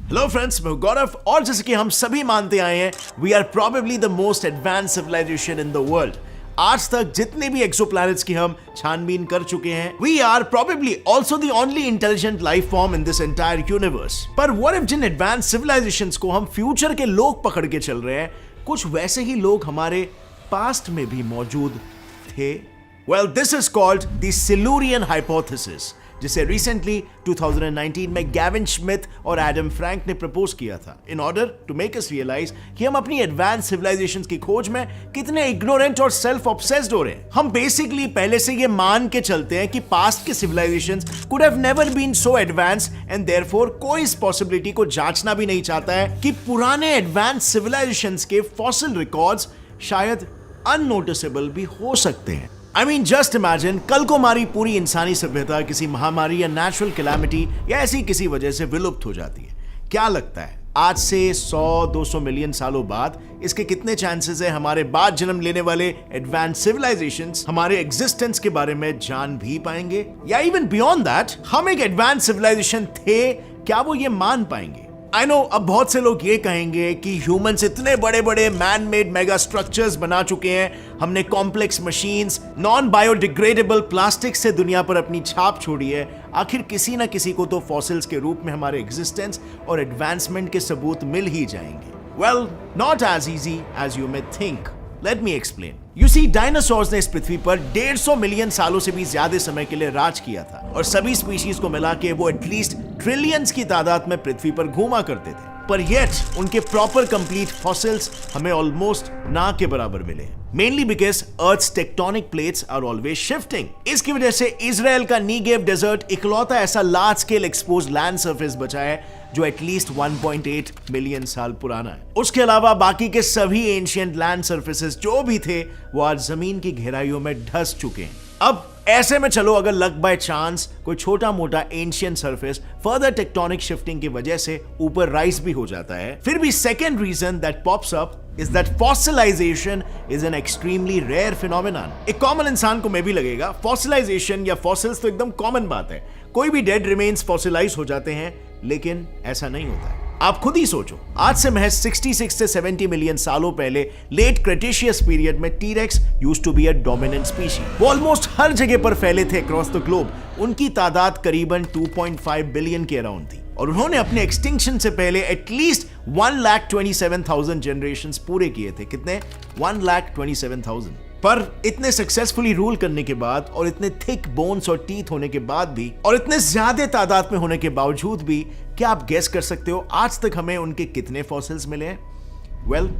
Hello friends, मैं गौरव और जैसे कि हम सभी मानते आए हैं, we are probably the most advance civilisation in the world. आज तक जितने भी एक्सोप्लैनेट्स की हम छानबीन कर चुके हैं, we are probably also the only intelligent life form in this entire universe. पर व्हाट इफ जिन एडवांस सिविलाइजेशंस को हम फ्यूचर के लोग पकड़ के चल रहे हैं, कुछ वैसे ही लोग हमारे पास्ट में भी मौजूद थे? Well, this is called the Silurian hypothesis, जिसे रिसेंटली 2019 में गैविन श्मिथ और एडम फ्रैंक ने प्रपोज किया था in order to make us realise कि हम अपनी एडवांस सिविलाइजेशंस की खोज में कितने इग्नोरेंट और सेल्फ ऑब्सेस्ड हो रहे हैं। हम बेसिकली पहले से ये मान के चलते हैं कि पास्ट के civilisations could have never been so advance and therefore कोई इस पॉसिबिलिटी को जांचना भी नहीं चाहता है कि पुराने एडवांस सिविलाइजेशंस के फॉसिल रिकॉर्ड्स शायद अननोटिसेबल भी हो सकते हैं। I mean, just imagine, कल को हमारी पूरी इंसानी सभ्यता किसी महामारी या नेचुरल कैलामिटी या ऐसी किसी वजह से विलुप्त हो जाती है। क्या लगता है आज से 100-200 मिलियन सालों बाद इसके कितने चांसेस है हमारे बाद जन्म लेने वाले एडवांस सिविलाइजेशंस हमारे एग्जिस्टेंस के बारे में जान भी पाएंगे? या इवन बियॉन्ड दैट, हम एक एडवांस सिविलाइजेशन थे, क्या वो ये मान पाएंगे? आई नो, अब बहुत से लोग ये कहेंगे कि ह्यूमंस इतने बड़े बड़े मैन मेड मेगा स्ट्रक्चर्स बना चुके हैं, हमने complex machines, non biodegradable plastic से दुनिया पर अपनी छाप छोड़ी है। आखिर किसी ना किसी को तो फॉसिल्स के रूप में हमारे एग्जिस्टेंस और एडवांसमेंट के सबूत मिल ही जाएंगे। Well, not as easy as you may think. Let me explain. You see, dinosaurs ने इस पृथ्वी पर 150 मिलियन सालों से भी ज्यादा समय के लिए राज किया था और सभी स्पीशीज को मिला के वो एटलीस्ट ट्रिलियंस की तादाद में पृथ्वी पर घूमा करते थे। पर येट उनके प्रॉपर कंप्लीट फॉसिल्स हमें ऑलमोस्ट ना के बराबर मिले, mainly because earth's tectonic plates are always shifting. इसकी वजह से इजराइल का नीगेव डेजर्ट इकलौता ऐसा large scale expose land surface बचा है जो एटलीस्ट 1.8 मिलियन साल पुराना है। उसके अलावा बाकी के सभी एंशिएंट लैंड सरफेसेस जो भी थे वो आज जमीन की गहराइयों में धंस चुके हैं। अब ऐसे में चलो, अगर लक बाय चांस कोई छोटा मोटा ancient surface further tectonic shifting की वजह से ऊपर राइज भी हो जाता है, फिर भी second reason that pops up is that fossilization is an extremely rare phenomenon। एक कॉमन इंसान को में भी लगेगा फॉसिलाइजेशन या फॉसिल्स तो एकदम कॉमन बात है, कोई भी डेड रिमेन्स फॉसिलाइज हो जाते हैं, लेकिन ऐसा नहीं होता है। आप खुद ही सोचो, आज से महज 66 से 70 मिलियन सालों पहले लेट क्रेटेशियस पीरियड में T rex used to be a dominant species. वो ऑलमोस्ट हर जगह पर फैले थे अक्रॉस द ग्लोब। उनकी तादाद करीबन 2.5 बिलियन के अराउंड थी और उन्होंने अपने एक्सटिंक्शन से पहले एटलीस्ट 1,27,000 जनरेशंस पूरे किए थे। कितने? 1,27,000। पर इतने सक्सेसफुली रूल करने के बाद और इतने थिक बोन्स और टीथ होने के बाद भी और इतने ज्यादा तादाद में होने के बावजूद भी, क्या आप गेस कर सकते हो आज तक हमें उनके कितने फॉसिल्स मिले हैं? Well,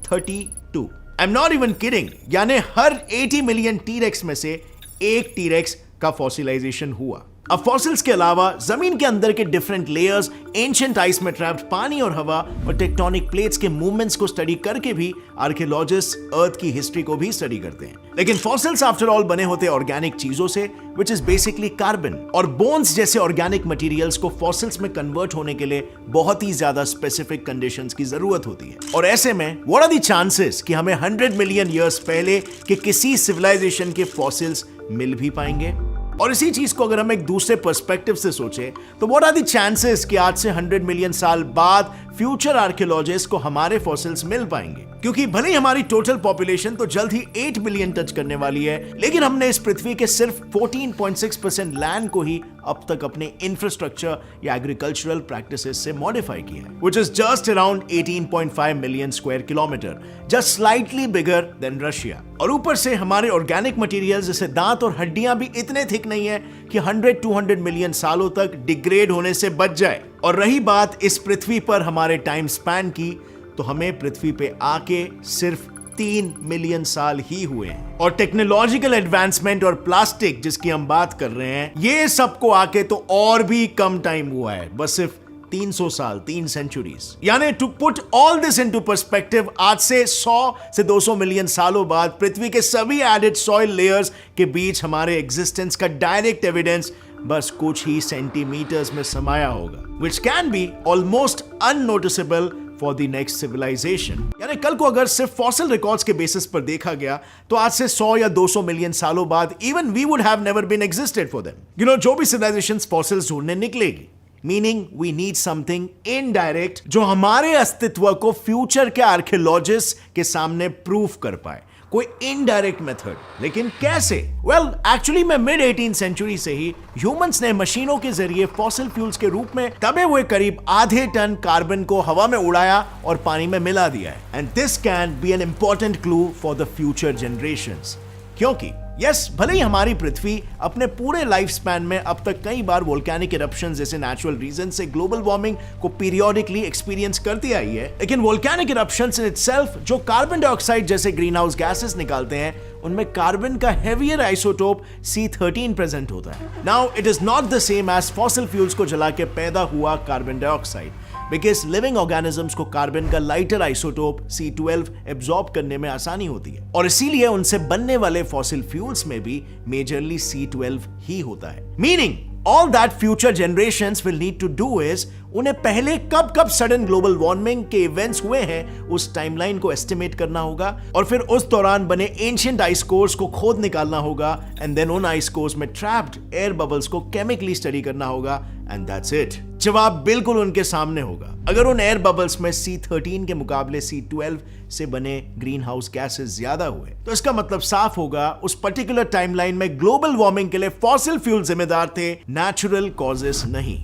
32। I am not even kidding, यानी हर 80 मिलियन टीरेक्स में से एक टीरेक्स का फॉसिलाइजेशन हुआ। अब फॉसिल्स के अलावा जमीन के अंदर के डिफरेंट लेयर्स, एंशिएंट आइस में ट्रैप्ड पानी और हवा और टेक्टोनिक प्लेट्स के मूवमेंट्स को स्टडी करके भी आर्कियोलॉजिस्ट अर्थ की हिस्ट्री को भी स्टडी करते हैं। लेकिन फॉसिल्स आफ्टर ऑल बने होते ऑर्गेनिक चीजों से, विच इज बेसिकली कार्बन और बोन्स जैसे ऑर्गेनिक मटेरियल्स को फॉसिल्स में कन्वर्ट होने के लिए बहुत ही ज्यादा स्पेसिफिक कंडीशंस की जरूरत होती है। और ऐसे में व्हाट आर द चांसेस कि हमें 100 मिलियन ईयर्स पहले के किसी सिविलाइजेशन के फॉसिल्स मिल भी पाएंगे? और इसी चीज को अगर हम एक दूसरे पर्सपेक्टिव से सोचें तो व्हाट आर द चांसेस कि आज से 100 मिलियन साल बाद फ्यूचर आर्कियोलॉजिस्ट को हमारे फॉसिल्स मिल पाएंगे? क्योंकि भले ही हमारी टोटल पॉपुलेशन तो जल्द ही 8 बिलियन टच करने वाली है, लेकिन हमने इस पृथ्वी के सिर्फ 14.6% लैंड को ही अब तक अपने इंफ्रास्ट्रक्चर या एग्रीकल्चरल प्रैक्टिसेस से मॉडिफाई किया है, which is just around 18.5 million square kilometre, just slightly bigger than Russia. और ऊपर से हमारे ऑर्गेनिक मटेरियल्स जैसे दांत और हड्डियां भी इतने थिक नहीं है कि 100-200 मिलियन सालों तक डिग्रेड होने से बच जाए। और रही बात इस पृथ्वी पर हमारे टाइम स्पैन की, तो हमें पृथ्वी पे आके सिर्फ 3 मिलियन साल ही हुए हैं। और टेक्नोलॉजिकल एडवांसमेंट और प्लास्टिक जिसकी हम बात कर रहे हैं, ये सबको आके तो और भी कम टाइम हुआ है, बस सिर्फ 300 साल, 3 सेंचुरीज। यानी to put all this into perspective, आज से 100 से 200 मिलियन सालों बाद पृथ्वी के सभी एडेड सॉइल लेयर्स के बीच हमारे एग्जिस्टेंस का डायरेक्ट एविडेंस बस कुछ ही सेंटीमीटर्स में समाया होगा, which can be almost unnoticeable for the next civilization। यानी कल को अगर सिर्फ फॉसिल रिकॉर्ड्स के बेसिस पर देखा गया तो आज से 100 या 200 मिलियन सालों बाद even we would have never been existed for them। जो भी सिविलाइजेशंस फॉसिल्स ढूंढने निकलेगी, meaning we need something indirect जो हमारे अस्तित्व को फ्यूचर के आर्कियोलॉजिस्ट के सामने प्रूफ कर पाए, कोई इनडायरेक्ट मेथड। लेकिन कैसे? वेल, एक्चुअली में मिड 18th सेंचुरी से ही ह्यूमंस ने मशीनों के जरिए फॉसिल फ्यूल्स के रूप में दबे हुए करीब आधे टन कार्बन को हवा में उड़ाया और पानी में मिला दिया है। And this can be an important clue for the future generations, क्योंकि यस, भले ही हमारी पृथ्वी अपने पूरे लाइफ स्पैन में अब तक कई बार वोल्केनिक इरप्शंस जैसे नेचुरल रीजन से ग्लोबल वार्मिंग को पीरियोडिकली एक्सपीरियंस करती आई है, लेकिन वोल्केनिक इरप्शंस इन इटसेल्फ जो कार्बन डाइऑक्साइड जैसे ग्रीन हाउस गैसेस निकालते हैं, उनमें कार्बन का हेवियर आइसोटोप C13 प्रेजेंट होता है। Now it is not the same as fossil fuels को जला के पैदा हुआ carbon dioxide, because living organisms को कार्बन का लाइटर आइसोटोप C12 एब्जॉर्ब करने में आसानी होती है, और इसीलिए उनसे बनने वाले फॉसिल फ्यूल्स में भी मेजरली C12 ही होता है। Meaning all that future generations will need to do is उन्हें पहले कब कब सडन ग्लोबल वार्मिंग के इवेंट्स हुए हैं उस टाइमलाइन को एस्टिमेट करना होगा, और फिर उस दौरान बने एंशिएंट आइस कोर्स को खोद निकालना होगा, एंड देन उन आइस कोर्स में ट्रैप्ड एयर बबल्स को केमिकली स्टडी करना होगा, एंड दैट्स इट। जवाब बिल्कुल उनके सामने होगा। अगर उन एयर बबल्स में C13 के मुकाबले C12 से बने ग्रीन हाउस गैसेस ज्यादा हुए, तो इसका मतलब साफ होगा उस पर्टिकुलर टाइमलाइन में ग्लोबल वार्मिंग के लिए फॉसिल फ्यूल जिम्मेदार थे, नेचुरल कॉजेस नहीं।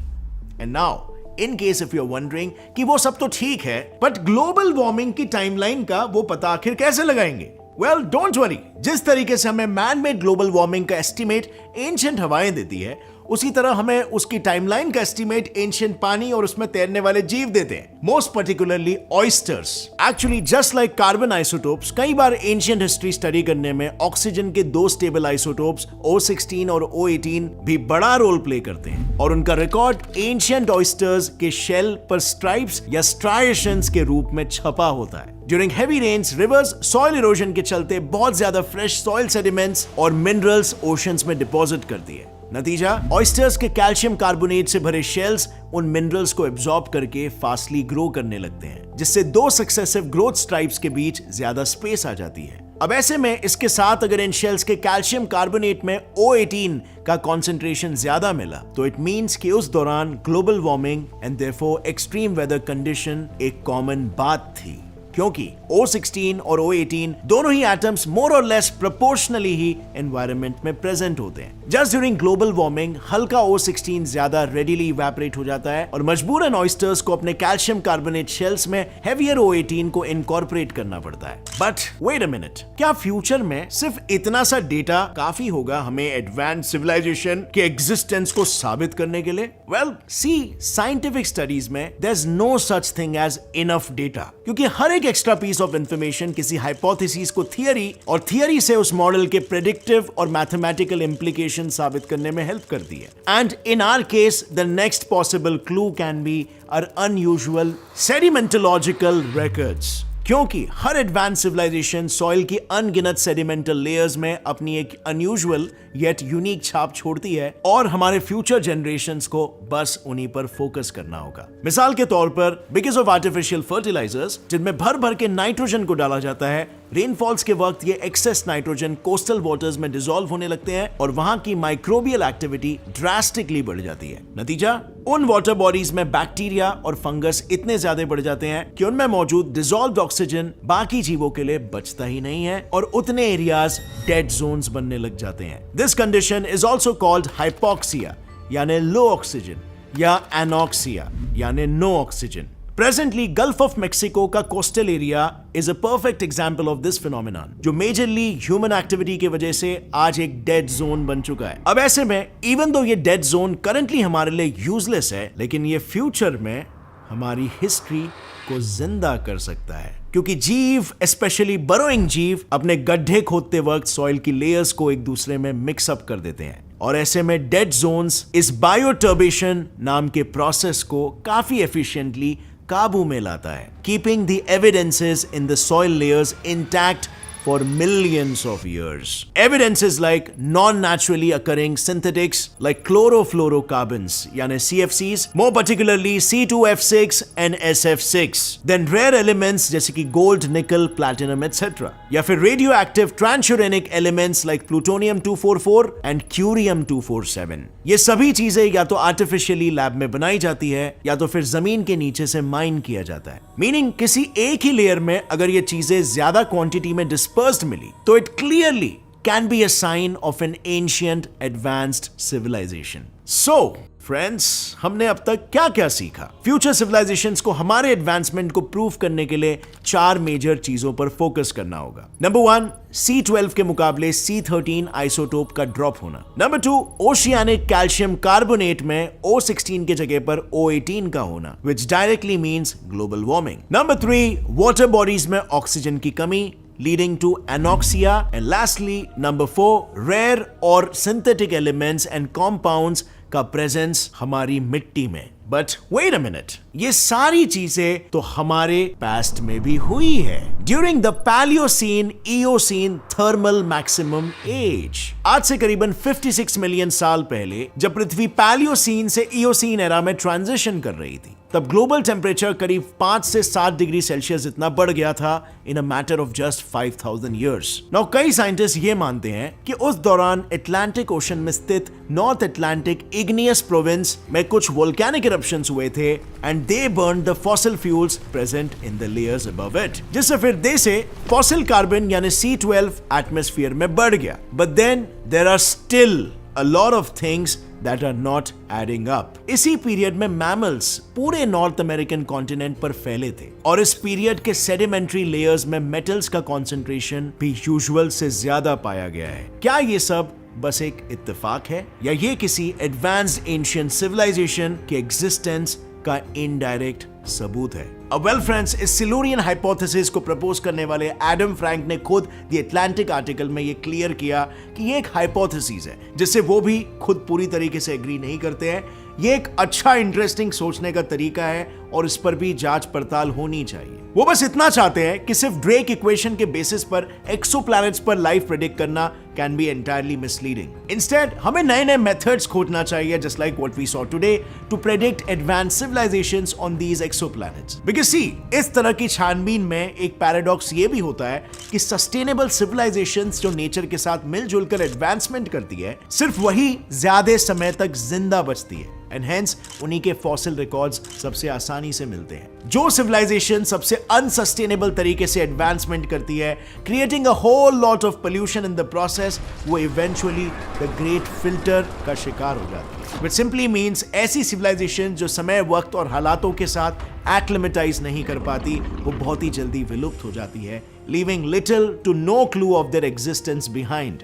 And now in case if you are wondering कि वो सब तो ठीक है, बट ग्लोबल वार्मिंग की टाइमलाइन का वो पता आखिर कैसे लगाएंगे? वेल, डोंट वरी, जिस तरीके से हमें मैन मेड ग्लोबल वार्मिंग का एस्टिमेट एंशिएंट हवाएं देती है, उसी तरह हमें उसकी टाइमलाइन का एस्टिमेट एंशिएंट पानी और उसमें तैरने वाले जीव देते हैं, most particularly oysters. Actually just like carbon isotopes, कई बार एंशिएंट हिस्ट्री स्टडी करने में ऑक्सीजन के दो स्टेबल आइसोटोप्स O16 और O18 भी बड़ा रोल प्ले करते हैं, और उनका रिकॉर्ड एंशिएंट ऑयस्टर्स के शेल पर स्ट्राइप्स या स्ट्राइएशंस के रूप में छपा होता है। During heavy rains, rivers soil erosion के चलते बहुत ज्यादा फ्रेश सॉइल सेडिमेंट्स और मिनरल्स ओशंस में डिपॉजिट करती है। नतीजा, ऑयस्टर्स के कैल्शियम कार्बोनेट से भरे शेल्स उन मिनरल्स को एब्जॉर्ब करके फास्टली ग्रो करने लगते हैं, जिससे दो सक्सेसिव ग्रोथ स्ट्राइप्स के बीच ज्यादा स्पेस आ जाती है। अब ऐसे में इसके साथ अगर इन शेल्स के कैल्शियम कार्बोनेट में O18 का कंसंट्रेशन ज्यादा मिला, तो इट मींस कि उस दौरान global warming and therefore extreme weather condition एक कॉमन बात थी, क्योंकि O16 और O18 दोनों ही एटम्स मोर और लेस प्रोपोर्शनली ही एनवायरनमेंट में प्रेजेंट होते हैं। जस्ट ड्यूरिंग ग्लोबल वार्मिंग हल्का O16 ज्यादा रेडिली इवेपोरेट हो जाता है, और मजबूरन ऑयस्टर्स को अपने कैल्शियम कार्बोनेट शेल्स में हेवियर O18 को इनकॉर्पोरेट करना पड़ता है। बट वेट अ मिनट, क्या फ्यूचर में सिर्फ इतना सा डेटा काफी होगा हमें एडवांस सिविलाइजेशन के एग्जिस्टेंस को साबित करने के लिए? वेल, सी, साइंटिफिक स्टडीज में there is no such thing as enough data, क्योंकि हर एक एक्स्ट्रा पीस ऑफ इंफॉर्मेशन किसी हाइपोथेसिस को थियरी, और थियरी से उस मॉडल के प्रेडिक्टिव और मैथमेटिकल इंप्लीकेशन साबित करने में हेल्प करती है। And in our case the next possible clue can be our unusual sedimentological records, क्योंकि हर एडवांस सिविलाइजेशन सॉइल की अनगिनत सेडिमेंटल लेयर्स में अपनी एक अनयूजुअल येट यूनिक छाप छोड़ती है, और हमारे फ्यूचर जनरेशंस को बस उन्हीं पर फोकस करना होगा। मिसाल के तौर पर, बिकॉज ऑफ आर्टिफिशियल फर्टिलाइजर्स जिनमें भर भर के नाइट्रोजन को डाला जाता है, रेनफॉल्स के वक्त ये एक्सेस नाइट्रोजन कोस्टल वाटर्स में डिसॉल्व होने लगते हैं, और वहां की माइक्रोबियल एक्टिविटी ड्रास्टिकली बढ़ जाती है। नतीजा, उन वाटर बॉडीज में बैक्टीरिया और फंगस इतने ज्यादा बढ़ जाते हैं कि उनमें मौजूद डिसॉल्व्ड ऑक्सीजन बाकी जीवों के लिए बचता ही नहीं है, और उतने एरियाज डेड जोन्स बनने लग जाते हैं। This condition is also called hypoxia, यानी लो ऑक्सीजन, या एनॉक्सिया, यानी no oxygen. Presently, Gulf of Mexico का coastal area is a perfect example of this phenomenon, जो majorly human activity की वजह से आज एक dead zone बन चुका है। अब ऐसे में, even though ये dead zone currently हमारे लिए useless है, लेकिन ये future में हमारी history को जिंदा कर सकता है, क्योंकि जीव, स्पेशली बरोइंग जीव, अपने गड्ढे खोदते वक्त सॉइल की लेयर्स को एक दूसरे में मिक्स अप कर देते हैं, और ऐसे में डेड जोन्स इस बायोटर्बेशन नाम के प्रोसेस को काफी एफिशिएंटली काबू में लाता है, keeping the evidences in the soil layers intact for millions of years. Evidences like non-naturally occurring synthetics like chlorofluorocarbons, यानी CFCs, more particularly C2F6 and SF6. Then rare elements जैसे कि gold, nickel, platinum, etc. या फिर radioactive transuranic elements like plutonium-244 and curium-247. ये सभी चीजें या तो आर्टिफिशियली लैब में बनाई जाती है या तो फिर जमीन के नीचे से माइन किया जाता है. मीनिंग किसी एक ही लेयर में अगर ये चीजें ज्यादा क्वांटिटी में डिस्पर्स्ड मिली तो it clearly can be a sign of an ancient advanced civilisation. So friends, हमने अब तक क्या क्या सीखा? फ्यूचर सिविलाइजेशंस को हमारे एडवांसमेंट को प्रूव करने के लिए 4 मेजर चीजों पर फोकस करना होगा. नंबर 1, C12 के मुकाबले C13 आइसोटोप का ड्रॉप होना. नंबर 2, ओशियानिक कैल्शियम कार्बोनेट में O16 के जगह पर O18 का होना, which directly means global warming. Number 3, water bodies में ऑक्सीजन की कमी leading to anoxia. And lastly, number 4, rare or synthetic elements and compounds का प्रेजेंस हमारी मिट्टी में. बट वेट अ मिनट, ये सारी चीजें तो हमारे पास्ट में भी हुई है during the Palaeocene Eocene thermal maximum age. आज से करीबन 56 मिलियन साल पहले जब पृथ्वी पैलियोसीन से इयोसीन एरा में ट्रांजिशन कर रही थी, तब ग्लोबल टेम्परेचर करीब 5 से 7 डिग्री सेल्सियस इतना बढ़ गया था in a matter of just 5000 years. Now कई साइंटिस्ट ये मानते हैं कि उस दौरान अटलांटिक ओशन में स्थित नॉर्थ अटलांटिक इग्नियस प्रोविंस में कुछ वोल्केनिक इरप्शंस हुए थे and they burn the fossil fuels present in the layers above it, जिससे फिर दे से फॉसिल कार्बन यानी C12 एटमॉस्फेयर में बढ़ गया. But then there are still a lot of things that are not adding up. इसी पीरियड में mammals पूरे नॉर्थ अमेरिकन कॉन्टिनेंट पर फैले थे और इस पीरियड के सेडिमेंट्री लेयर्स में मेटल्स का कॉन्सेंट्रेशन भी यूजुअल से ज्यादा पाया गया है. क्या ये सब बस एक इत्तेफाक है या ये किसी एडवांस्ड एंशिएंट सिविलाइजेशन के एग्जिस्टेंस का इनडायरेक्ट सबूत है? वेल फ्रेंड्स, इस सिल्यूरियन हाइपोथेसिस को प्रपोज करने वाले एडम फ्रैंक ने खुद द अटलांटिक आर्टिकल में ये क्लियर किया कि ये एक हाइपोथेसिस है जिससे वो भी खुद पूरी तरीके से एग्री नहीं करते हैं. ये एक अच्छा इंटरेस्टिंग सोचने का तरीका है और इस पर भी जांच पड़ताल होनी चाहिए. वो बस इतना चाहते हैं कि सिर्फ ड्रेक इक्वेशन के बेसिस पर एक्सोप्लैनेट्स पर लाइफ प्रेडिक्ट करना can be entirely misleading. Instead हमें नए नए मेथड्स खोजना चाहिए just like what we saw today to predict advanced civilisations on these exoplanets. Because see, इस तरह की छानबीन में एक पैराडॉक्स ये भी होता है कि सस्टेनेबल सिविलाइजेशंस जो नेचर के साथ मिलजुल कर एडवांसमेंट करती है, सिर्फ वही ज्यादा समय तक जिंदा बचती है एंड हेंस उन्हीं के फॉसिल रिकॉर्ड्स सबसे आसानी से मिलते हैं. जो सिविलाइजेशन सबसे अनसस्टेनेबल तरीके से एडवांसमेंट करती है, creating a whole lot of pollution in the process, वो इवेंचुअली द ग्रेट फिल्टर का शिकार हो जाती है. विच सिंपली मीन्स ऐसी सिविलाइजेशन जो समय, वक्त और हालातों के साथ एक्लिमेटाइज नहीं कर पाती, वो बहुत ही जल्दी विलुप्त हो जाती है, leaving little to no clue of their existence behind.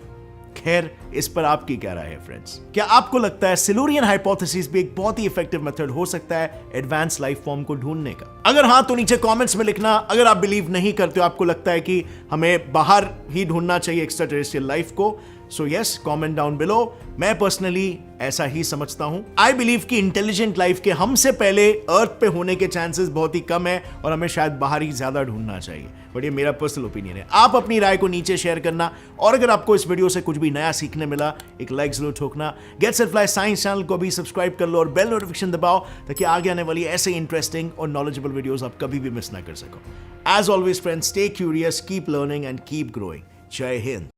खैर, इस पर आपकी क्या राय है फ्रेंड्स? क्या आपको लगता है सिल्यूरियन हाइपोथेसिस भी एक बहुत ही इफेक्टिव मेथड हो सकता है एडवांस लाइफ फॉर्म को ढूंढने का? अगर हाँ तो नीचे कमेंट्स में लिखना. अगर आप बिलीव नहीं करते हो, आपको लगता है कि हमें बाहर ही ढूंढना चाहिए एक्स्ट्रा टेरेस्ट्रियल लाइफ को, so yes, comment down below. मैं पर्सनली ऐसा ही समझता हूं. आई बिलीव कि इंटेलिजेंट लाइफ के हमसे पहले अर्थ पे होने के चांसेस बहुत ही कम है और हमें शायद बाहर ही ज्यादा ढूंढना चाहिए. बट ये मेरा पर्सनल ओपिनियन है. आप अपनी राय को नीचे शेयर करना और अगर आपको इस वीडियो से कुछ भी नया सीखने मिला, एक लाइक जरूर ठोकना. Gets and fly science channel को भी सब्सक्राइब कर लो और बेल नोटिफिकेशन दबाओ ताकि आगे आने वाली ऐसे इंटरेस्टिंग और नॉलेजेबल वीडियोस आप कभी भी मिस ना कर सको. As always friends, stay curious, keep learning and keep growing. जय हिंद.